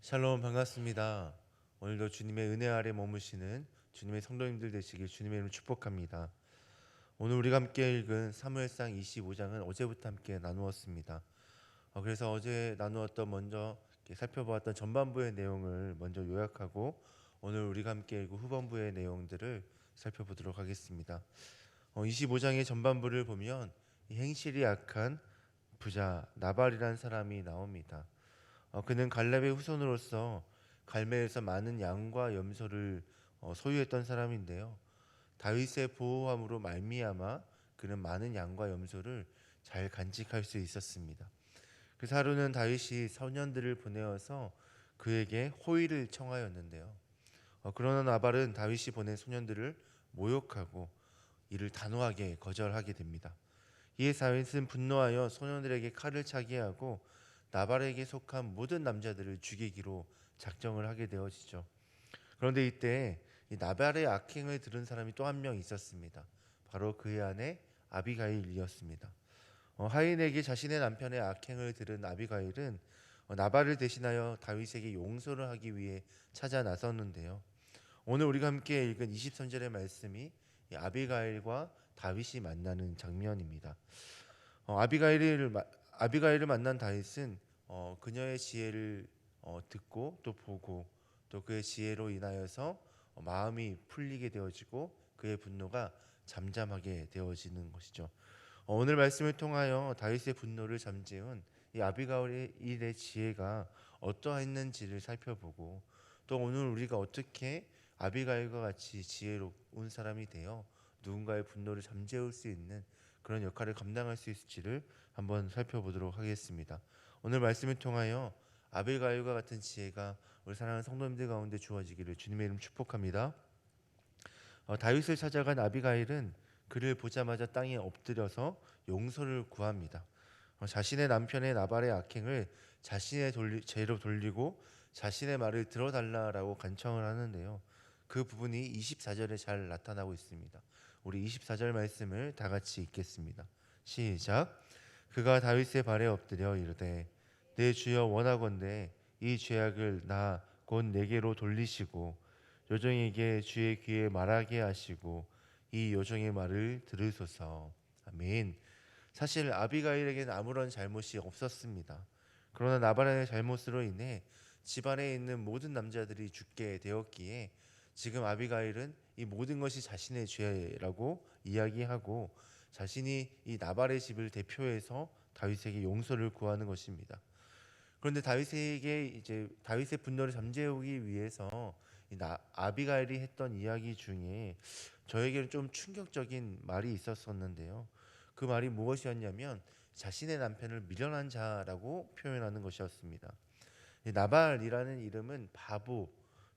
샬롬 반갑습니다. 오늘도 주님의 은혜 아래 머무시는 주님의 성도님들 되시길 주님의 이름으로 축복합니다. 오늘 우리가 함께 읽은 사무엘상 25장은 어제부터 함께 나누었습니다. 그래서 어제 나누었던 먼저 이렇게 살펴보았던 전반부의 내용을 먼저 요약하고 오늘 우리가 함께 읽은 후반부의 내용들을 살펴보도록 하겠습니다. 25장의 전반부를 보면 이 행실이 악한 부자 나발이라는 사람이 나옵니다. 그는 갈렙의 후손으로서 갈멜에서 많은 양과 염소를 소유했던 사람인데요. 다윗의 보호함으로 말미암아 그는 많은 양과 염소를 잘 간직할 수 있었습니다. 그래서 하루는 다윗이 소년들을 보내어서 그에게 호의를 청하였는데요. 그러나 나발은 다윗이 보낸 소년들을 모욕하고 이를 단호하게 거절하게 됩니다. 이에 다윗은 분노하여 소년들에게 칼을 차게 하고 나발에게 속한 모든 남자들을 죽이기로 작정을 하게 되어지죠. 그런데 이때 이 나발의 악행을 들은 사람이 또 한 명 있었습니다. 바로 그의 아내 아비가일이었습니다. 하인에게 자신의 남편의 악행을 들은 아비가일은 나발을 대신하여 다윗에게 용서를 하기 위해 찾아 나섰는데요. 오늘 우리가 함께 읽은 23절의 말씀이 이 아비가일과 다윗이 만나는 장면입니다. 아비가일을 만난 다윗은 그녀의 지혜를 듣고 또 보고 또 그의 지혜로 인하여서 마음이 풀리게 되어지고 그의 분노가 잠잠하게 되어지는 것이죠. 오늘 말씀을 통하여 다윗의 분노를 잠재운 이 아비가일의 지혜가 어떠했는지를 살펴보고 또 오늘 우리가 어떻게 아비가일과 같이 지혜로운 사람이 되어 누군가의 분노를 잠재울 수 있는 그런 역할을 감당할 수 있을지를 한번 살펴보도록 하겠습니다. 오늘 말씀을 통하여 아비가일과 같은 지혜가 우리 사랑하는 성도님들 가운데 주어지기를 주님의 이름 축복합니다. 다윗을 찾아간 아비가일은 그를 보자마자 땅에 엎드려서 용서를 구합니다. 자신의 남편의 나발의 악행을 자신의 죄로 돌리고 자신의 말을 들어달라라고 간청을 하는데요. 그 부분이 24절에 잘 나타나고 있습니다. 우리 24절 말씀을 다 같이 읽겠습니다. 시작. 그가 다윗의 발에 엎드려 이르되 내 주여 원하건대 이 죄악을 나 곧 내게로 돌리시고 요정에게 주의 귀에 말하게 하시고 이 요정의 말을 들으소서. 아멘. 사실 아비가일에게는 아무런 잘못이 없었습니다. 그러나 나발의 잘못으로 인해 집안에 있는 모든 남자들이 죽게 되었기에 지금 아비가일은 이 모든 것이 자신의 죄라고 이야기하고 자신이 이 나발의 집을 대표해서 다윗에게 용서를 구하는 것입니다. 그런데 다윗의 분노를 잠재우기 위해서 아비가일이 했던 이야기 중에 저에게는 좀 충격적인 말이 있었었는데요. 그 말이 무엇이었냐면 자신의 남편을 미련한 자라고 표현하는 것이었습니다. 이 나발이라는 이름은 바보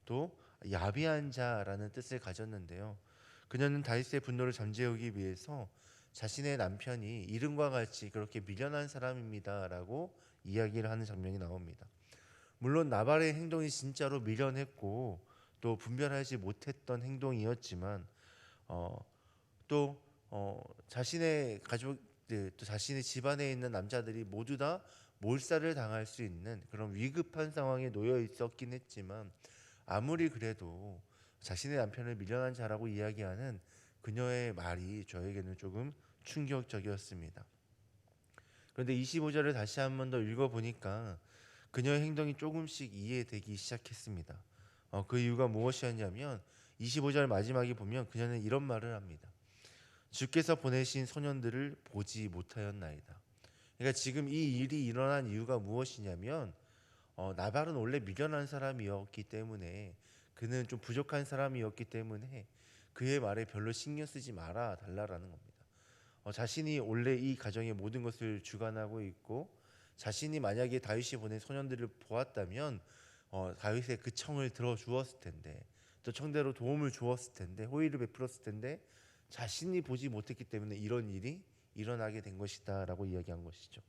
또 야비한 자라는 뜻을 가졌는데요. 그녀는 다윗의 분노를 잠재우기 위해서 자신의 남편이 이름과 같이 그렇게 미련한 사람입니다라고 이야기를 하는 장면이 나옵니다. 물론 나발의 행동이 진짜로 미련했고 또 분별하지 못했던 행동이었지만 어, 또 자신의 가족들 또 자신의 집안에 있는 남자들이 모두 다 몰살을 당할 수 있는 그런 위급한 상황에 놓여 있었긴 했지만 아무리 그래도 자신의 남편을 미련한 자라고 이야기하는 그녀의 말이 저에게는 조금 충격적이었습니다. 그런데 25절을 다시 한 번 더 읽어보니까 그녀의 행동이 조금씩 이해되기 시작했습니다. 그 이유가 무엇이었냐면 25절 마지막에 보면 그녀는 이런 말을 합니다. 주께서 보내신 소년들을 보지 못하였나이다. 그러니까 지금 이 일이 일어난 이유가 무엇이냐면 나발은 원래 미련한 사람이었기 때문에 그는 좀 부족한 사람이었기 때문에 그의 말에 별로 신경 쓰지 말아 달라라는 겁니다. 자신이 원래 이 가정의 모든 것을 주관하고 있고 자신이 만약에 다윗이 보낸 소년들을 보았다면 다윗의 그 청을 들어 주었을 텐데 또 청대로 도움을 주었을 텐데 호의를 베풀었을 텐데 자신이 보지 못했기 때문에 이런 일이 일어나게 된 것이다라고 이야기한 것이죠.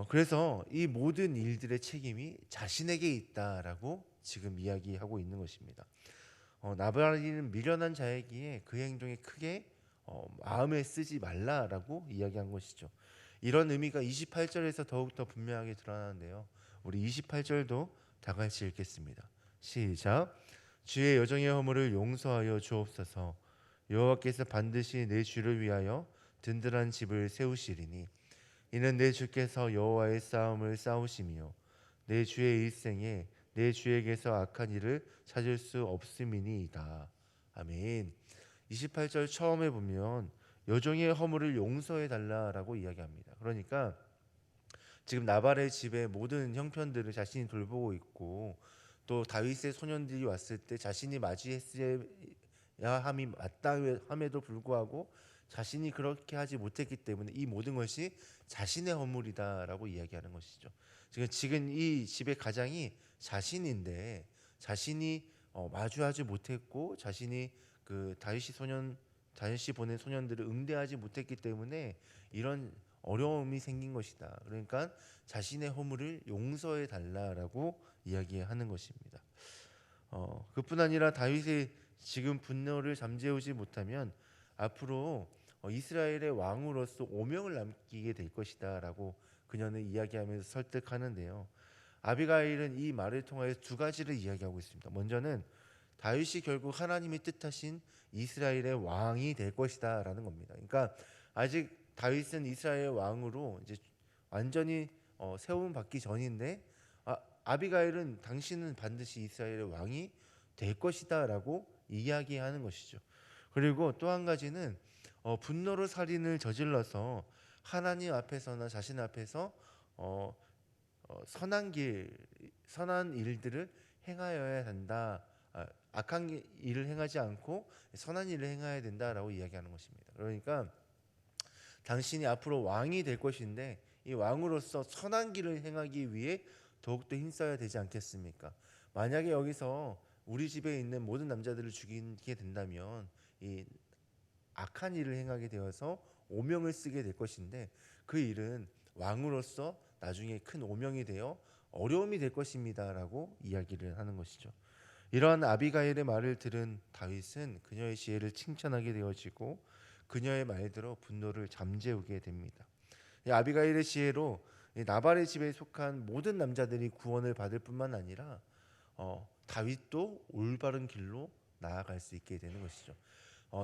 그래서 이 모든 일들의 책임이 자신에게 있다라고 지금 이야기하고 있는 것입니다. 나발이는 미련한 자이기에 그 행동에 크게 마음에 쓰지 말라라고 이야기한 것이죠. 이런 의미가 28절에서 더욱더 분명하게 드러나는데요. 우리 28절도 다 같이 읽겠습니다. 시작. 주의 여정의 허물을 용서하여 주옵소서. 여호와께서 반드시 내 주를 위하여 든든한 집을 세우시리니 이는 내 주께서 여호와의 싸움을 싸우시며 내 주의 일생에 내 주에게서 악한 일을 찾을 수 없음이니이다. 아멘. 28절 처음에 보면 여종의 허물을 용서해 달라라고 이야기합니다. 그러니까 지금 나발의 집의 모든 형편들을 자신이 돌보고 있고 또 다윗의 소년들이 왔을 때 자신이 맞이했어야 함이 마땅함에도 불구하고 자신이 그렇게 하지 못했기 때문에 이 모든 것이 자신의 허물이다라고 이야기하는 것이죠. 지금 이 집의 가장이 자신인데 자신이 마주하지 못했고 자신이 그 다윗이 보낸 소년들을 응대하지 못했기 때문에 이런 어려움이 생긴 것이다. 그러니까 자신의 허물을 용서해 달라라고 이야기하는 것입니다. 그뿐 아니라 다윗이 지금 분노를 잠재우지 못하면 앞으로 이스라엘의 왕으로서 오명을 남기게 될 것이다라고 그녀는 이야기하면서 설득하는데요. 아비가일은 이 말을 통하여 두 가지를 이야기하고 있습니다. 먼저는 다윗이 결국 하나님이 뜻하신 이스라엘의 왕이 될 것이다라는 겁니다. 그러니까 아직 다윗은 이스라엘 왕으로 이제 완전히 세움 받기 전인데 아비가일은 당신은 반드시 이스라엘의 왕이 될 것이다라고 이야기하는 것이죠. 그리고 또 한 가지는 분노로 살인을 저질러서 하나님 앞에서나 자신 앞에서 선한 일들을 행하여야 한다. 악한 일을 행하지 않고 선한 일을 행해야 된다라고 이야기하는 것입니다. 그러니까 당신이 앞으로 왕이 될 것인데 이 왕으로서 선한 길을 행하기 위해 더욱더 힘써야 되지 않겠습니까? 만약에 여기서 우리 집에 있는 모든 남자들을 죽이게 된다면 이 악한 일을 행하게 되어서 오명을 쓰게 될 것인데 그 일은 왕으로서 나중에 큰 오명이 되어 어려움이 될 것입니다라고 이야기를 하는 것이죠. 이러한 아비가일의 말을 들은 다윗은 그녀의 지혜를 칭찬하게 되어지고 그녀의 말대로 분노를 잠재우게 됩니다. 이 아비가일의 지혜로 이 나발의 집에 속한 모든 남자들이 구원을 받을 뿐만 아니라 다윗도 올바른 길로 나아갈 수 있게 되는 것이죠.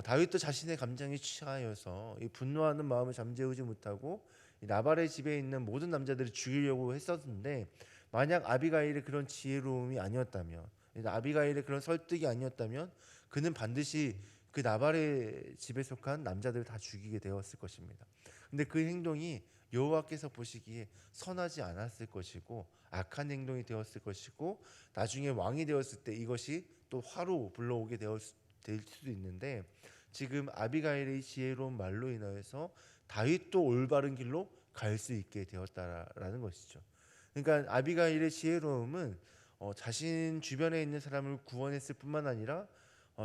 다윗도 자신의 감정에 취하여서 이 분노하는 마음을 잠재우지 못하고 이 나발의 집에 있는 모든 남자들을 죽이려고 했었는데 만약 아비가일의 그런 지혜로움이 아니었다면 아비가일의 그런 설득이 아니었다면 그는 반드시 그 나발의 집에 속한 남자들을 다 죽이게 되었을 것입니다. 근데 그 행동이 여호와께서 보시기에 선하지 않았을 것이고 악한 행동이 되었을 것이고 나중에 왕이 되었을 때 이것이 또 화로 불러오게 될 수도 있는데 지금 아비가일의 지혜로운 말로 인하여서 다윗도 올바른 길로 갈 수 있게 되었다라는 것이죠. 그러니까 아비가일의 지혜로움은 자신 주변에 있는 사람을 구원했을 뿐만 아니라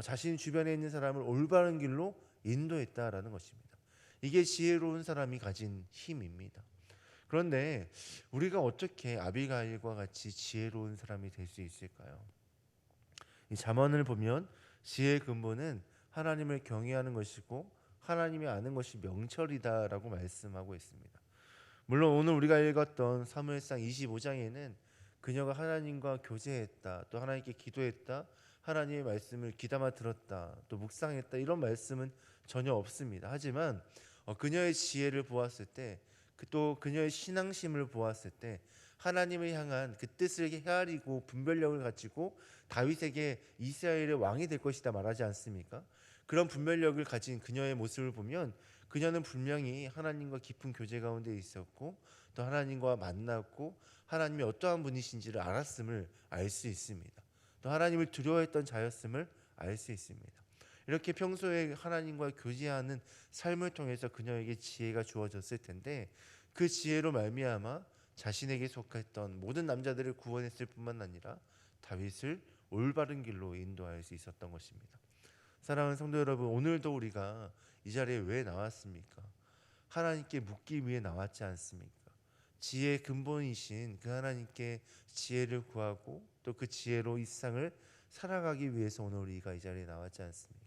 자신 주변에 있는 사람을 올바른 길로 인도했다라는 것입니다. 이게 지혜로운 사람이 가진 힘입니다. 그런데 우리가 어떻게 아비가일과 같이 지혜로운 사람이 될 수 있을까요? 이 잠언을 보면 지혜의 근본은 하나님을 경외하는 것이고 하나님이 아는 것이 명철이다라고 말씀하고 있습니다. 물론 오늘 우리가 읽었던 사무엘상 25장에는 그녀가 하나님과 교제했다, 또 하나님께 기도했다, 하나님의 말씀을 귀담아 들었다, 또 묵상했다 이런 말씀은 전혀 없습니다. 하지만 그녀의 지혜를 보았을 때, 또 그녀의 신앙심을 보았을 때 하나님을 향한 그 뜻을 헤아리고 분별력을 가지고 다윗에게 이스라엘의 왕이 될 것이다 말하지 않습니까? 그런 분별력을 가진 그녀의 모습을 보면 그녀는 분명히 하나님과 깊은 교제 가운데 있었고 또 하나님과 만났고 하나님이 어떠한 분이신지를 알았음을 알 수 있습니다. 또 하나님을 두려워했던 자였음을 알 수 있습니다. 이렇게 평소에 하나님과 교제하는 삶을 통해서 그녀에게 지혜가 주어졌을 텐데 그 지혜로 말미암아 자신에게 속했던 모든 남자들을 구원했을 뿐만 아니라 다윗을 올바른 길로 인도할 수 있었던 것입니다. 사랑하는 성도 여러분, 오늘도 우리가 이 자리에 왜 나왔습니까? 하나님께 묻기 위해 나왔지 않습니까? 지혜의 근본이신 그 하나님께 지혜를 구하고 또 그 지혜로 이 세상을 살아가기 위해서 오늘 우리가 이 자리에 나왔지 않습니까?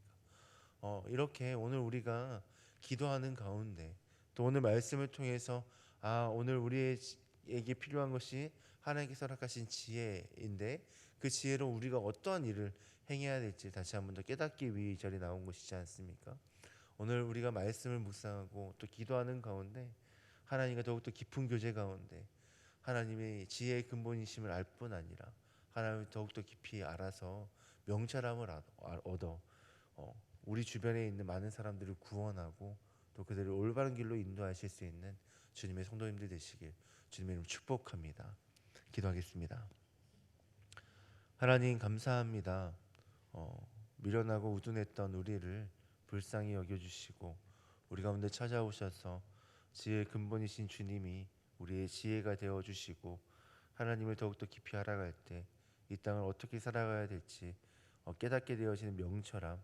이렇게 오늘 우리가 기도하는 가운데 또 오늘 말씀을 통해서 오늘 우리에게 필요한 것이 하나님께서 허락하신 지혜인데 그 지혜로 우리가 어떠한 일을 행해야 될지 다시 한번 더 깨닫기 위해 이 자리에 나온 것이지 않습니까? 오늘 우리가 말씀을 묵상하고 또 기도하는 가운데 하나님과 더욱더 깊은 교제 가운데 하나님의 지혜의 근본이심을 알 뿐 아니라 하나님을 더욱더 깊이 알아서 명철함을 얻어 우리 주변에 있는 많은 사람들을 구원하고 또 그들을 올바른 길로 인도하실 수 있는 주님의 성도님들 되시길 주님의 이름으로 축복합니다. 기도하겠습니다. 하나님 감사합니다. 미련하고 우둔했던 우리를 불쌍히 여겨주시고 우리 가운데 찾아오셔서 지혜의 근본이신 주님이 우리의 지혜가 되어주시고 하나님을 더욱더 깊이 알아갈 때 이 땅을 어떻게 살아가야 될지 깨닫게 되어지는 명철함,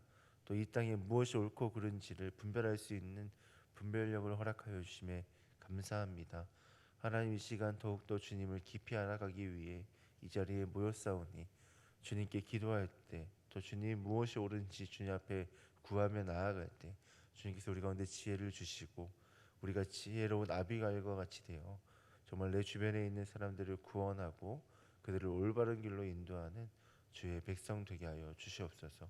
또 이 땅에 무엇이 옳고 그른지를 분별할 수 있는 분별력을 허락하여 주심에 감사합니다. 하나님 이 시간 더욱더 주님을 깊이 알아가기 위해 이 자리에 모였사오니 주님께 기도할 때 또 주님 무엇이 옳은지 주님 앞에 구하며 나아갈 때 주님께서 우리 가운데 지혜를 주시고 우리가 지혜로운 아비가일과 같이 되어 정말 내 주변에 있는 사람들을 구원하고 그들을 올바른 길로 인도하는 주의 백성 되게 하여 주시옵소서.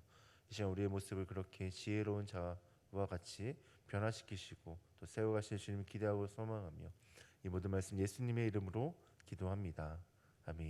이 시간 우리의 모습을 그렇게 지혜로운 자와 같이 변화시키시고 또 세워가실 주님을 기대하고 소망하며 이 모든 말씀 예수님의 이름으로 기도합니다.